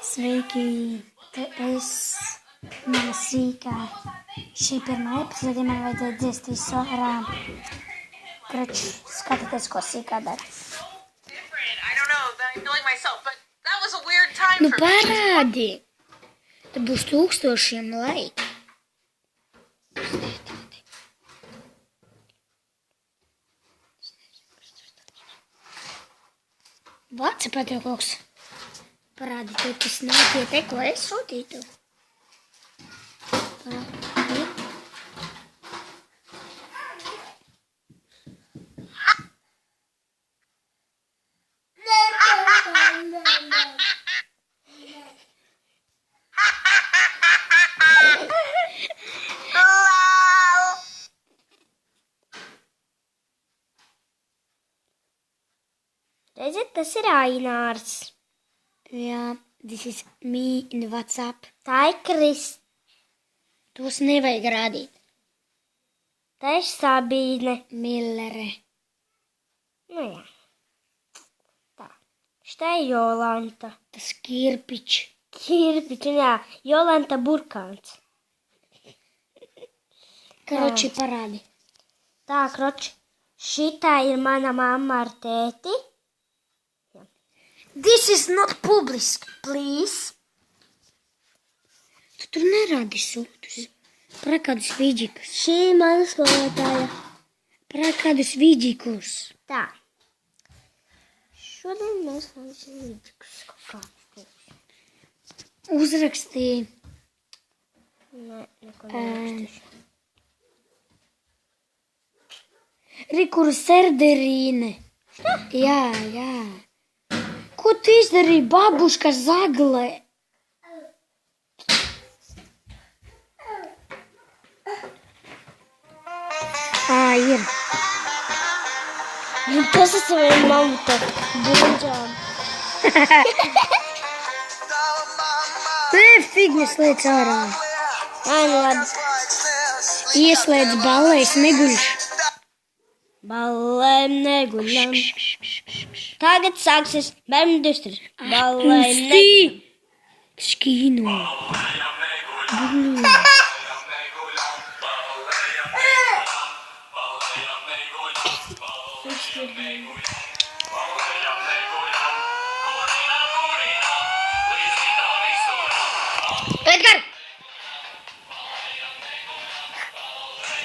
Sveiki! Es mana sīkā. Šī pirmā epizode man vajadzēja dziest visu ārā. Taču skatieties, ko sīkā dara. Nu parādi! Tad būs 1000 laiki. Whatsappā tev kaut kas parādi, tev tas notiek, ko es sūtītu. Parādi. Redziet, tas ir Ainārs. Jā, this is me in WhatsApp. Tā ir Krist. Tos nevajag rādīt. Tā ir Sabīne. Millere. Nu jā. Tā. Šitā ir Jolanta. Tas Kirpič. Kirpič, jā. Jolanta Burkāns. Kroči parādi. Tā, kroči. Šitā ir mana mamma ar tēti. This is not public, please. Tu tur nerādi sūtus. Par kādus vidžikus. Šī ir mana skolotāja. Par kādus vidžikus. Tā. Šodien mēs rādīsim vidžikus kaut kādus. Uzrakstīji. Nē, neko nerakstīšu. Rikuru serderīne. Jā. Ko tu izdarīji, babuška Zaglē? Ir. Tas ir saviem mamta buļģām. Fignes liec ārā. Ai, nu labi. Ieslēdz ballēs neguļš. Ballēm neguļam. Tagad sāksies bērnu distris. Ballēm neguļam. Skīno. Edgar!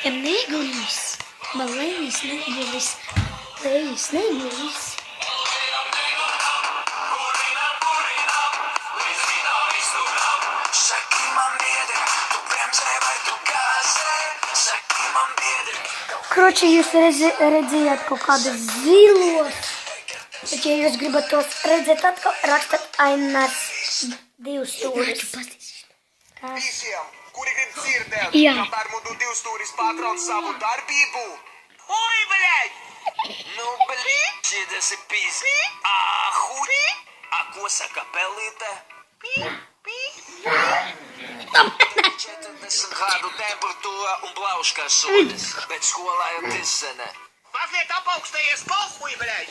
Neguļis. Ballējas neguļis. Lejas neguļis. Kroči, jūs redzējāt kaut kādus zilos. Bet, ja jūs gribat tos redzēt atkal, rakstat Ainārs 2 stūris. Visiem, kuri grib dzirdēt, Jā. kamēr mūsu 2 stūris pārtrauc savu darbību. Oi, bļaļ! Nu, bļaļ, šitas ir pīzi. Ahuri! A ko saka pelīte? 40 grādu temperatūra un blauškas sodas, bet skolā ir tisene. Mazliet apaugstējies pohuj, bļaļ!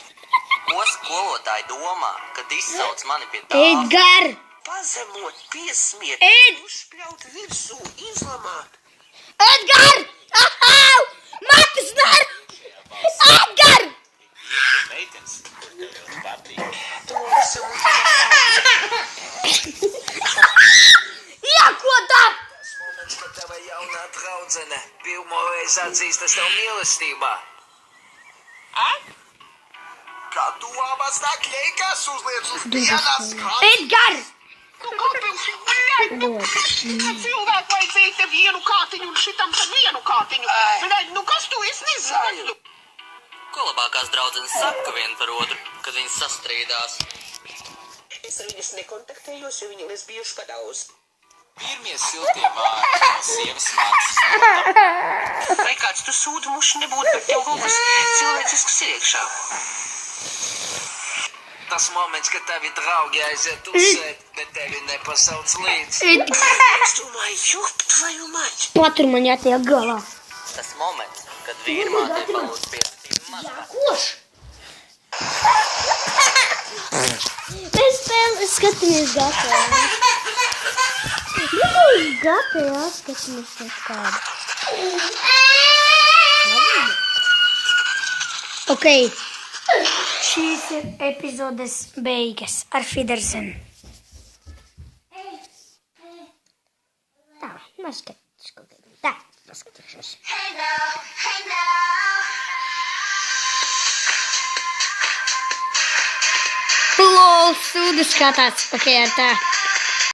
Ko skolotāji domā, kad izsauc mani pie tā? Edgar! Pazemot, piesmiet, uzšpļaut virsū, izlamāt. Edgar! Ahau! Matus nar! Edgar! Meitenes, tev patīk. To visam Jā, ko tā? tas moments, kad tava jaunā draudzene pirmo reizi atzīstas tev mīlestībā. Kad tu abas tā kļeikas uzliec uz vienas kādas. Edgar! Nu, kāpēc, bļaļ, nu, cilvēku vajadzēja te vienu kātiņu un šitam te vienu kātiņu. Bļaļ, nu, kas tu es nezinu? Ko labākās draudzenes saka vien par otru, kad viņas sastrīdās? Es ar viņas nekontaktējos, jo viņi lesbiešu pa daudz. Pirmie siltie vārdi no sievas matas. Vai kāds tu sūdu muši nebūtu, bet tev kaut kas cilvēcisks ir iekšā. Tas moments, kad tavi draugi aiziet uzsēt, bet tevi nepasauc līdzi. Es domāju, jup, tvoju mać. Patur man jātiek galā. Tas moments, kad vīrmātei palūdz piesatīt mazāk. Koš? Es spēlēju Skatāmies gatavā. Gatavā skatāmies kaut kādu. Ok. Šīs ir epizodes beigas ar Fidersen. Tā, paskatīšos kaut kādā. Tā, paskatīšos. LOL, sūdu skatās. Ok, ar tā.